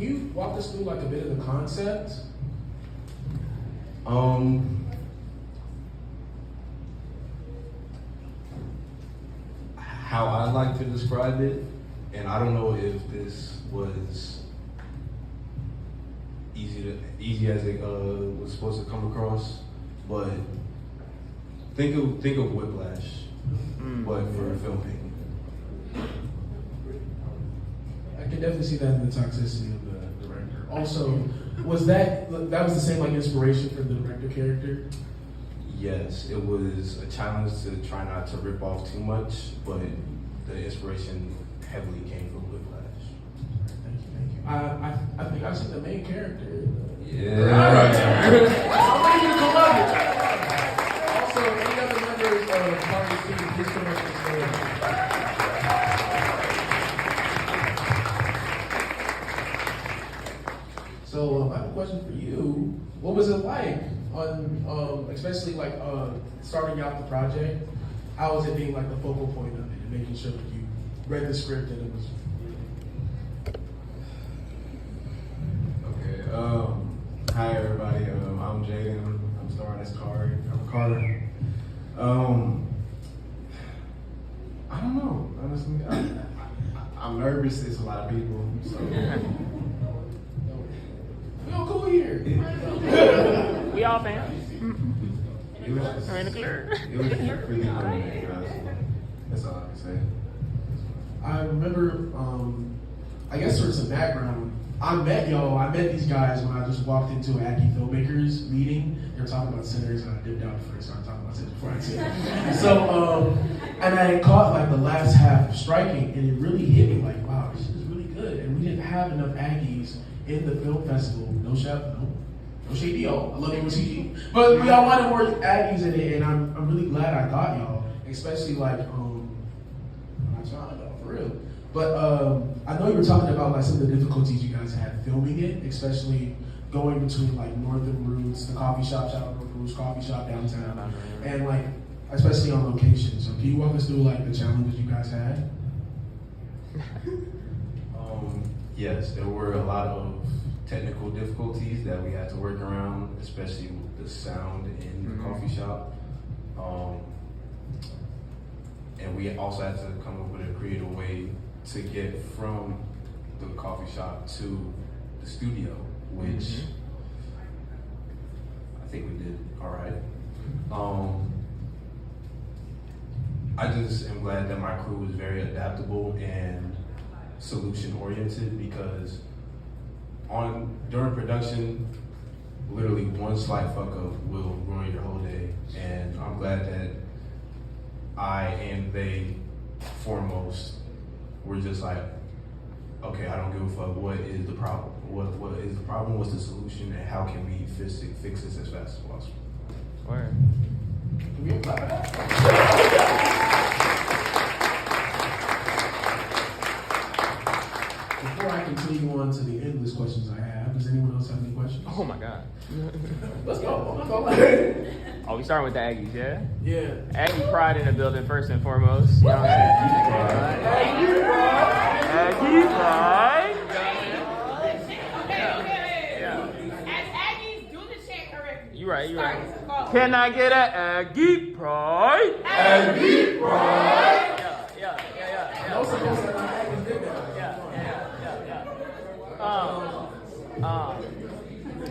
you walk us through like a bit of the concept? How I like to describe it, and I don't know if this was easy as it was supposed to come across, but think of Whiplash, but for filmmaking. I can definitely see that in the toxicity of the director. Also, was that was the same like inspiration for the director character? Yes, it was a challenge to try not to rip off too much, but the inspiration heavily came from Whiplash. Thank you. I think I've seen the main character. Yeah. I'm ready to come up. Also, any other members of the party team, please come up to the stage. So I have a question for you. What was it like on, especially like starting out the project? How was it being like the focal point of it and making sure that you read the script and it was? Okay. Hi everybody. I'm Jaden. I'm starring as Carter. I'm Carter. I don't know. Honestly, I'm nervous. It's a lot of people. So. We all cool here. We all fans. It was We're in the clear. It was really funny. That's all I can say. I remember, I guess for some background, I met these guys when I just walked into an Aggie filmmakers meeting. They were talking about centers, and I dipped out before I started talking about centers before I said. So, and I had caught like the last half of Striking, and it really hit me like, wow, this is really good. And we didn't have enough Aggies in the film festival. No shade to y'all. I love you with CG. But we all wanted more Aggies in it, and I'm really glad I got y'all. Especially like, I'm not trying though, for real. But I know you were talking about like some of the difficulties you guys had filming it, especially going between like Northern Roots, the coffee shop, shout out Northern Roots coffee shop downtown, and like especially on location. So can you walk us through like the challenges you guys had? Yes, there were a lot of technical difficulties that we had to work around, especially with the sound in the coffee shop. And we also had to come up with a creative way to get from the coffee shop to the studio, which I think we did all right. I just am glad that my crew was very adaptable and solution oriented, because during production, literally one slight fuck up will ruin your whole day. And I'm glad that I and they foremost were just like, okay, I don't give a fuck. What is the problem? What is the problem? What's the solution? And how can we fix this as fast as possible? Word. Can we apply that? Before I continue on to the endless questions I have, does anyone else have any questions? Oh my God. Let's go. Oh, we starting with the Aggies, yeah? Yeah. Aggie pride in the building first and foremost. You know what I'm saying? Aggie pride. As Aggies, do the chant correctly. You right. Can I get a Aggie pride? Aggie pride. Yeah. No supposed to not Aggies did that.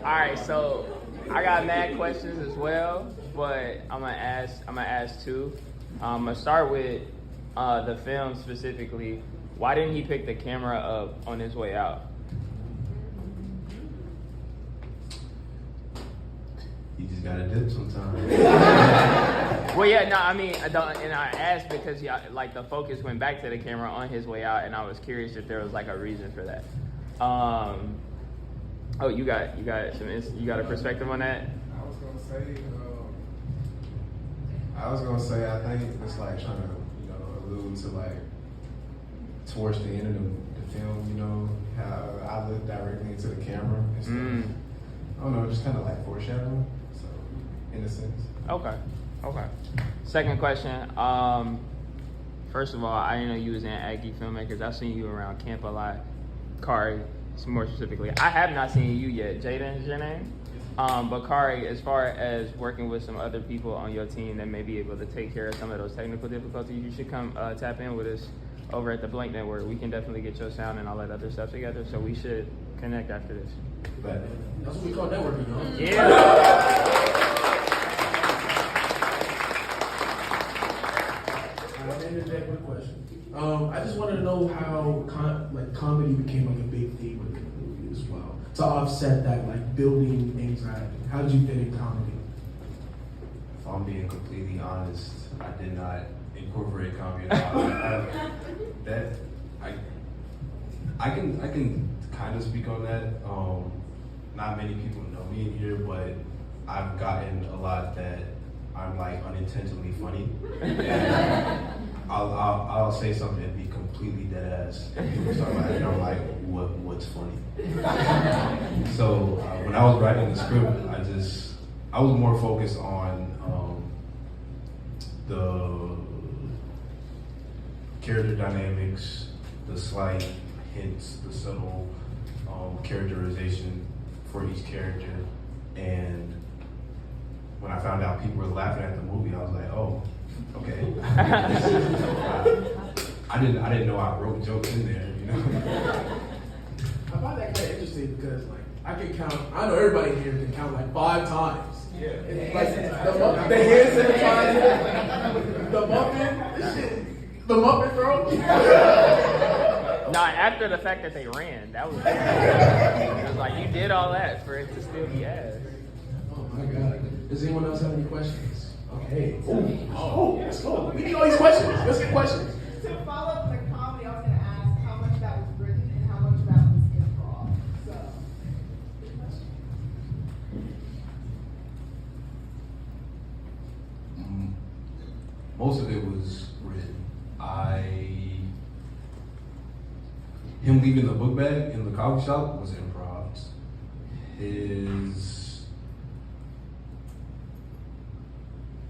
All right, so I got mad questions as well, but I'm gonna ask two. I'm gonna start with the film specifically. Why didn't he pick the camera up on his way out? You just gotta dip sometimes. Well, yeah, no, I mean, and I asked because like the focus went back to the camera on his way out, and I was curious if there was like a reason for that. Oh, you got a perspective on that? I was gonna say I think it's like trying to allude to like towards the end of the film, how I look directly into the camera and stuff. I don't know, just kind of like foreshadowing. So in a sense. Okay. Second question. First of all, I didn't know you was in Aggie Filmmakers. I've seen you around camp a lot. Kari, more specifically. I have not seen you yet. Jaden is your name? But Kari, as far as working with some other people on your team that may be able to take care of some of those technical difficulties, you should come tap in with us over at the Blank Network. We can definitely get your sound and all that other stuff together, so we should connect after this. But That's what we call networking, huh? Yeah. I'll end the day with a question. I just wanted to know how comedy became like a big theme within the movie as well. To offset that like building anxiety. How did you fit in comedy? if I'm being completely honest, I did not incorporate comedy at all. I can kind of speak on that. Not many people know me in here, but I've gotten a lot that I'm like unintentionally funny. And I'll say something and be completely dead ass, and people start laughing. And I'm like, what's funny? So when I was writing the script, I was more focused on the character dynamics, the slight hints, the subtle characterization for each character. And when I found out people were laughing at the movie, I was like, oh, okay. I didn't know I wrote jokes in there, you know. I find that kind of interesting because like I know everybody here can count like 5 times. Yeah. It's like the hand sanitizer, the Muppet, the Muppet throw. Nah, after the fact that they ran, that was it was like you did all that for it to still be ass. Oh my God. Does anyone else have any questions? Okay. Oh, let's go. We need all these questions. Let's get questions. To follow up the comedy, I was going to ask how much of that was written and how much of that was improv. So, good question. Most of it was written. Him leaving the book bag in the coffee shop was improv.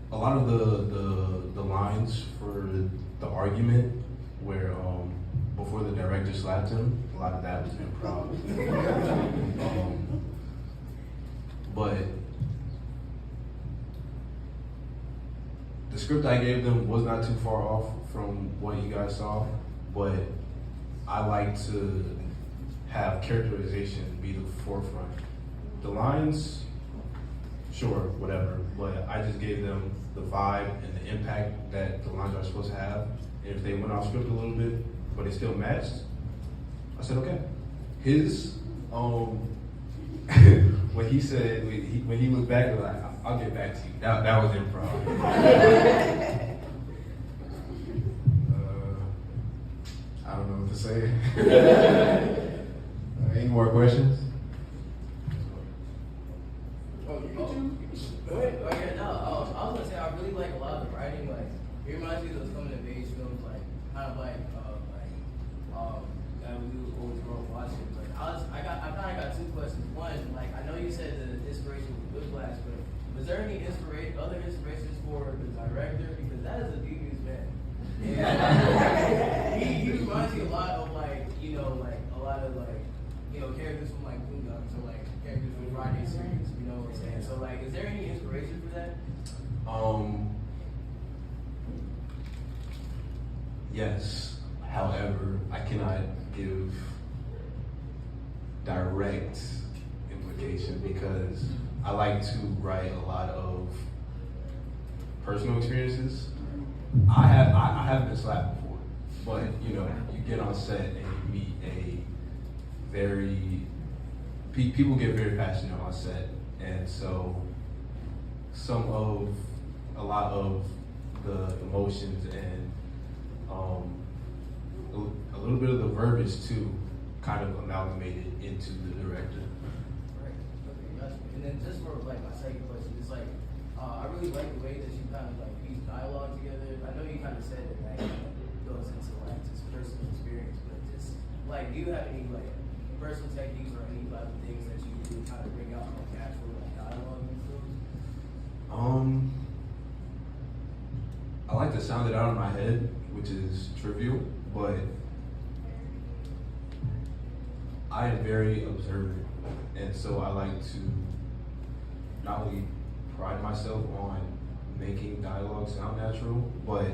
A lot of the lines for the argument where before the director slapped him, a lot of that was improv. But the script I gave them was not too far off from what you guys saw, but I like to have characterization be the forefront. The lines, sure, whatever, but I just gave them the vibe and the impact that the lines are supposed to have. And if they went off script a little bit, but it still matched, I said, okay. His, when he said, when he looked back, he was like, I'll get back to you. That was improv. I don't know what to say. Any more questions? Oh, you Go ahead. Oh, yeah, no, I was gonna say I really like a lot of the writing. Like, it reminds me of those coming of age films, like kind of like that we would always grow up watching. But I kind of got 2 questions. One, like I know you said the inspiration was Whiplash, but was there any other inspirations for the director? Because that is a devious man. And he reminds me a lot of like a lot of characters from like Boondocks or like characters from Friday series. You know what I'm saying? So like, is there any inspiration for that? Yes. However, I cannot give direct implication because I like to write a lot of personal experiences. I have been slapped before, but you get on set and you meet people get very passionate on set, and so a lot of the emotions and a little bit of the verbiage too kind of amalgamated into the director. Right. Okay, gotcha. And then just for like my second question, it's like I really like the way that you kind of like piece dialogue together. I know you kind of said that goes into like just personal experience, but just like, do you have any like personal techniques or any like things that you do to kind of bring out like actual like dialogue in films? I like to sound it out in my head, which is trivial, but I am very observant, and so I like to not only pride myself on making dialogue sound natural, but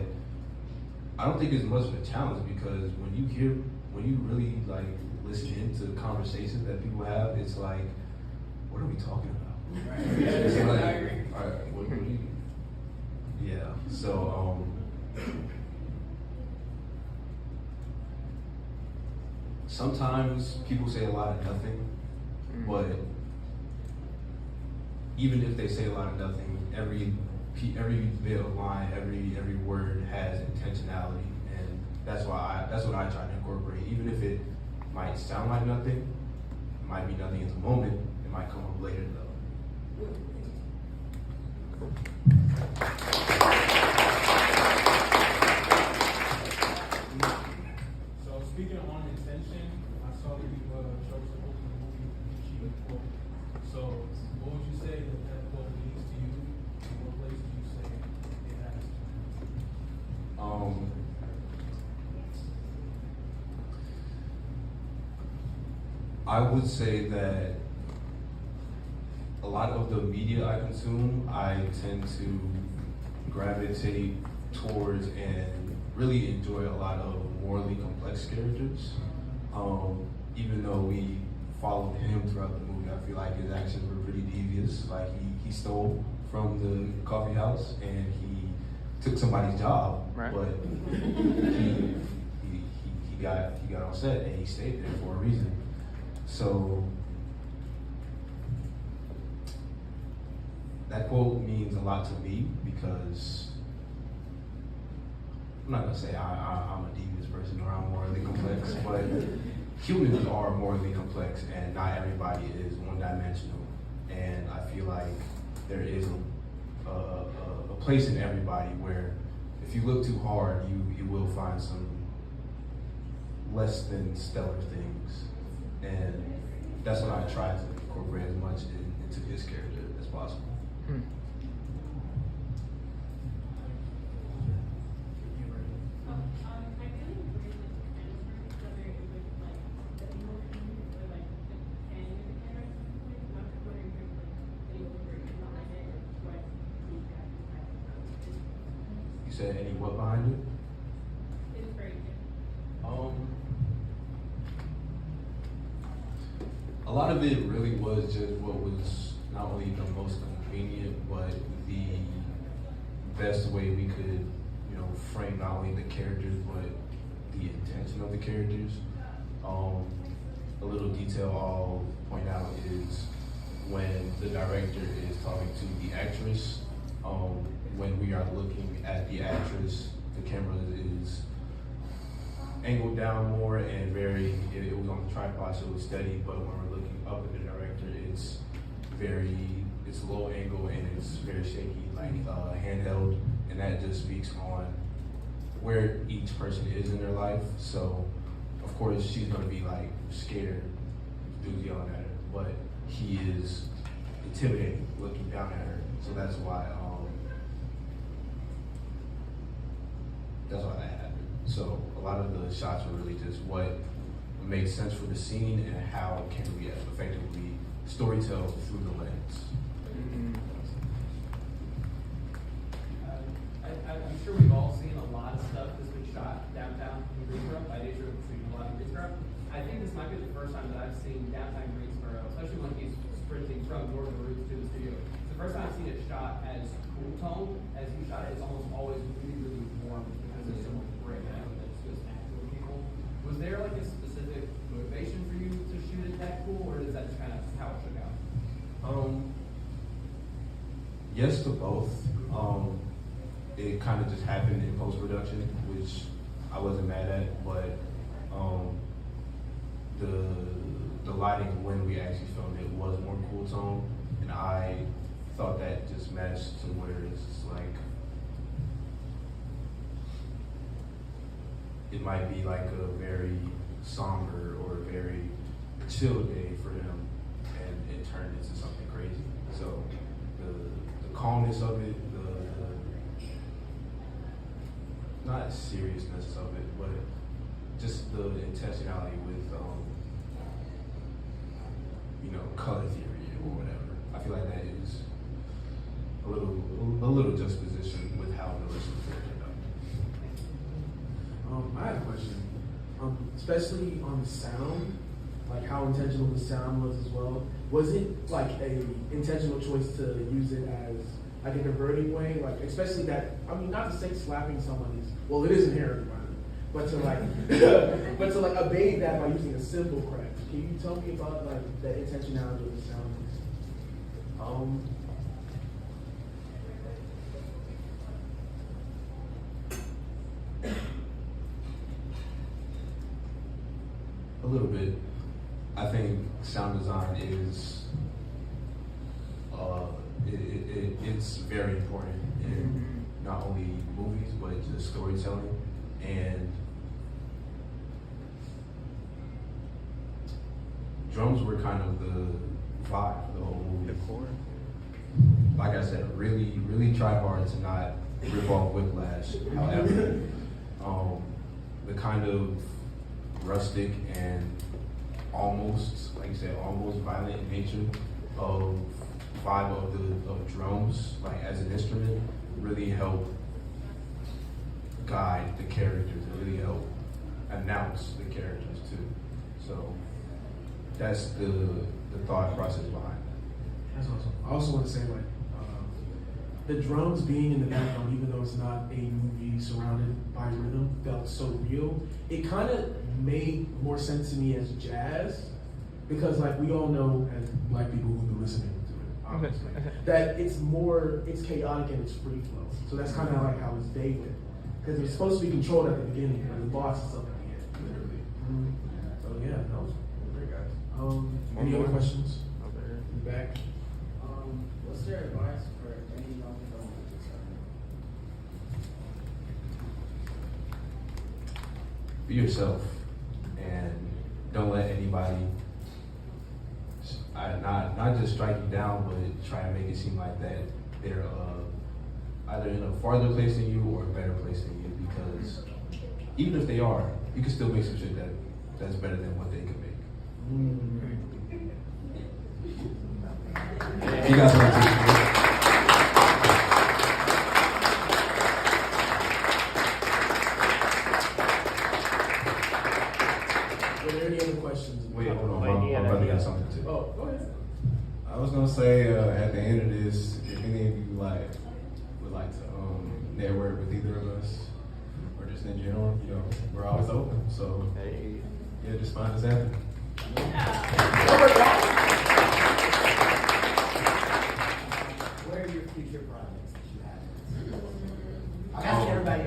I don't think it's much of a challenge because when you really like listen into the conversations that people have, it's like, what are we talking about? It's like, all right, what do you? Yeah. So sometimes people say a lot of nothing, but even if they say a lot of nothing, every bit of line, every word has intentionality, and that's what I try to incorporate. Even if it might sound like nothing, it might be nothing in the moment, it might come up later though. So speaking on intention, I saw that you showed us the opening movie Keemo The Griot. So what would you say that quote means to you? And what place would you say it has to you? I would say that a lot of the media I consume, I tend to gravitate towards and really enjoy a lot of morally complex characters. Even though we followed him throughout the movie, I feel like his actions were pretty devious. Like he stole from the coffee house and he took somebody's job, Right. but he got on set and he stayed there for a reason. So that quote means a lot to me because I'm not gonna say I'm a devious person or I'm morally complex, but humans are morally complex and not everybody is one-dimensional. And I feel like there is a place in everybody where if you look too hard, you will find some less than stellar things. And that's what I try to incorporate as much into his character as possible. I really agree with the answers, whether it was like the emotions or like the pain of the character. I'm just wondering if there's like any words behind it or what these guys decided. You said any what behind it? Inspiration. A lot of it really was just what was not only the most convenient, but the best way we could, frame not only the characters, but the intention of the characters. A little detail I'll point out is when the director is talking to the actress, when we are looking at the actress, the camera is angled down more and it was on the tripod so it was steady, but when we're looking up at the director, it's low angle and it's very shaky, like handheld, and that just speaks on where each person is in their life. So of course she's gonna be like scared, dude's yelling at her, but he is intimidating looking down at her. So that's why that happened. So a lot of the shots were really just what made sense for the scene and how can we effectively storytell through the lens. I'm sure we've all seen a lot of stuff that's been shot downtown in Greensboro. I did a lot in Greensboro. I think this might be the first time that I've seen downtown Greensboro, especially when he's sprinting from Northern Roots to the studio. It's the first time I've seen it shot as cool tone as he shot it. It's almost always really, really warm because there's so much gray now that's just acting with people. Was there like a specific motivation for you to shoot it that cool, or is that just kind of how it shook out? Yes to both. It kind of just happened in post-production, which I wasn't mad at, but the lighting when we actually filmed it was more cool tone, and I thought that just matched to where it's just like, it might be like a very somber or a very chill day for him, and it turned into something crazy. So the calmness of it, the not seriousness of it, but just the intentionality with color theory or whatever. I feel like that is a little juxtaposition with how the rest of the film turned out. I have a question. Especially on the sound, like how intentional the sound was as well. Was it like a intentional choice to use it as like a diverting way? Like especially that, I mean, not to say slapping someone is, well, it is inherently violent, but to like, but to like abate that by using a simple crack. Can you tell me about like the intentionality of the sound? A little bit. I think sound design is it's very important in not only movies but just storytelling, and drums were kind of the vibe of the whole movie. The core. Like I said, really tried hard to not rip off Whiplash. However, the kind of rustic and almost, like you said, almost violent in nature of vibe of drums, like as an instrument, really help guide the characters and really help announce the characters too. So that's the thought process behind it. That's awesome. I also want to say like the drums being in the background, even though it's not a movie surrounded by rhythm, felt so real. It kind of made more sense to me as jazz, because like we all know as black people who've been listening to it, obviously, that it's chaotic and it's free flow. So that's kind of like how it's David, because it's supposed to be controlled at the beginning, but the boss is up at the end, literally. So yeah, that was great, guys. Any other questions? In the back. What's your advice for any young filmmakers? Be yourself and don't let anybody not just strike you down, but try and make it seem like that they're either in a farther place than you or a better place than you, because even if they are, you can still make some shit that's better than what they could make. You guys want to Were there any other questions? wait, hold on. My brother got something too. Oh, go ahead. I was gonna say at the end of this, if any of you would like to network with either of us, or just in general, we're always open. So yeah, just find us after. What are your future projects that you have? I'm asking everybody.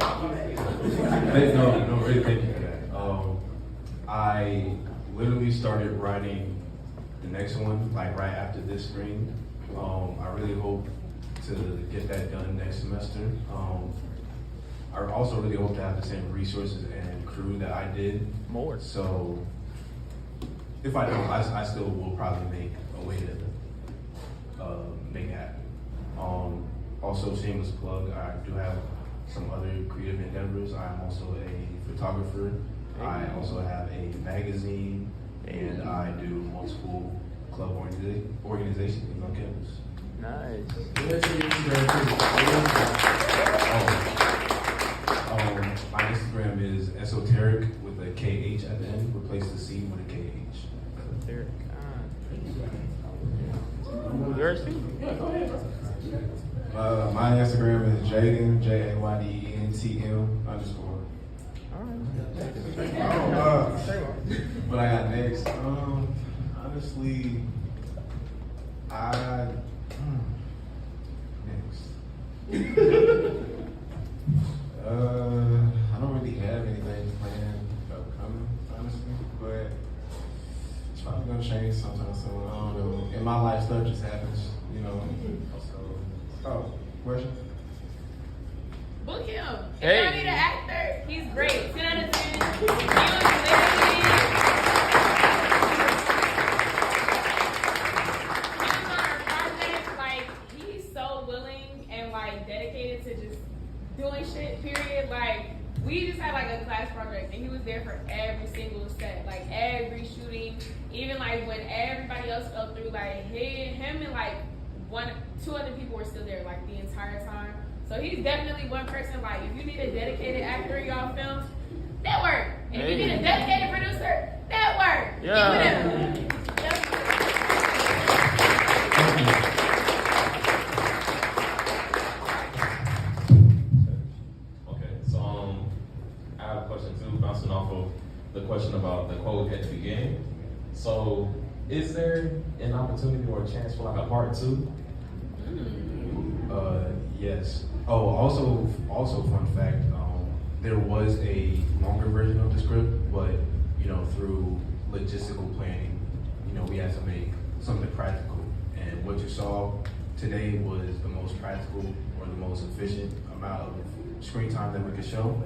No, really, thank you for that. I literally started writing the next one, like right after this screen. I really hope to get that done next semester. I also really hope to have the same resources and crew that I did. More. So if I don't, I still will probably make a way to make it happen. Also, shameless plug, I do have some other creative endeavors. I'm also a photographer. I also have a magazine, and I do multiple club organizations on campus. Nice. My Instagram is esoteric with a KH at the end. Replace the C with a KH. Esoteric. Yours too? Yeah, go ahead. My Instagram is Jaden, JAYDENTM _. What I got next? Honestly, I don't really have anything planned upcoming, honestly, but it's probably gonna change sometime soon. I don't know. In my life, stuff just happens, So, question? Book him. If Hey. y'all need an actor, he's great. 10 out of 10. He was literally on our project. Like, he's so willing and like dedicated to just doing shit, period. Like, we just had like a class project and he was there for every single set, like every shooting, even like like when everybody else fell through, like him and like two other people were still there like the entire time. So he's definitely one person. Like if you need a dedicated actor in y'all films, that work. And if you need a dedicated producer, that work. Yeah. Give it up. Okay, so I have a question too, bouncing off of the question about the quote at the beginning. So, is there an opportunity or a chance for like a part 2? Yes. Oh, also fun fact, there was a longer version of the script, but through logistical planning, we had to make something practical. And what you saw today was the most practical or the most efficient amount of screen time that we could show.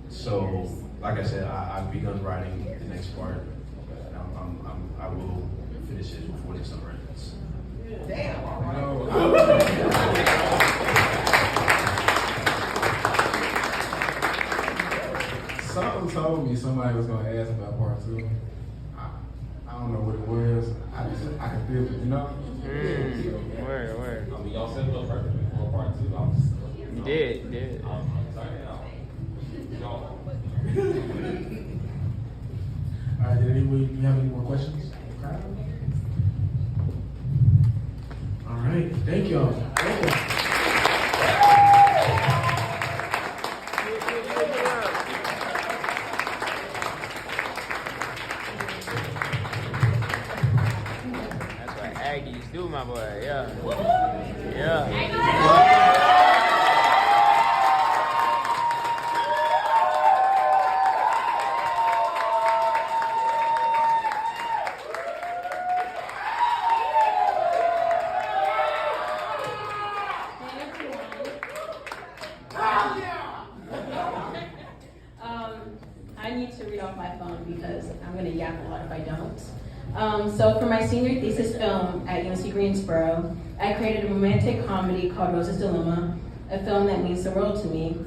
So, like I said, I've begun writing the next part. I will finish it before the summer ends. Something told me somebody was gonna ask about part 2. I don't know what it was. I can feel it, Word. I mean, y'all set it up perfectly for a part 2. I'm just, You did. I'm excited now. Y'all. All right, did you have any more questions? All right, thank y'all. Thank you. That's what Aggies do, my boy. Yeah. I need to read off my phone because I'm going to yap a lot if I don't. So for my senior thesis film at UNC Greensboro, I created a romantic comedy called Rose's Dilemma, a film that means the world to me.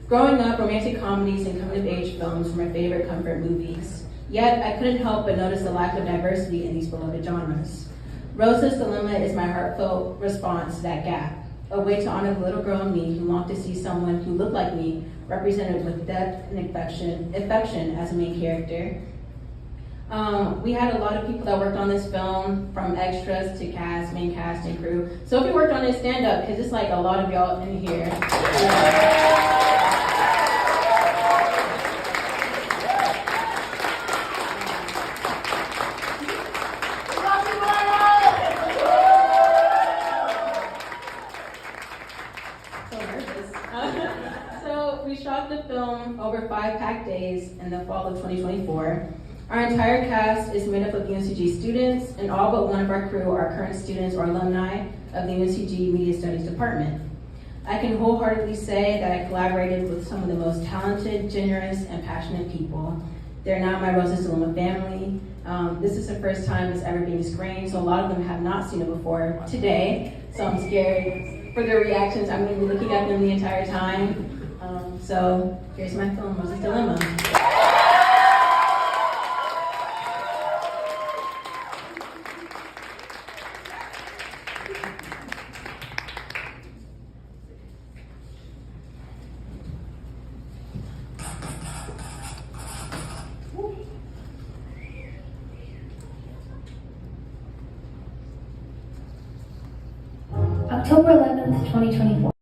Growing up, romantic comedies and coming-of-age films were my favorite comfort movies. Yet, I couldn't help but notice the lack of diversity in these beloved genres. Rose's Dilemma is my heartfelt response to that gap, a way to honor the little girl in me who longed to see someone who looked like me represented with depth and affection as a main character. We had a lot of people that worked on this film, from extras to cast, main cast, and crew. So if you worked on it, stand up, because it's like a lot of y'all in here. So we shot the film over 5 packed days in the fall of 2024. Our entire cast is made up of UNCG students, and all but one of our crew are current students or alumni of the UNCG Media Studies Department. I can wholeheartedly say that I collaborated with some of the most talented, generous, and passionate people. They're now my Rose's Dilemma family. This is the first time it's ever being screened, so a lot of them have not seen it before today, so I'm scared for their reactions. I'm going to be looking at them the entire time. So here's my film, Rose's Dilemma. October 11th, 2024.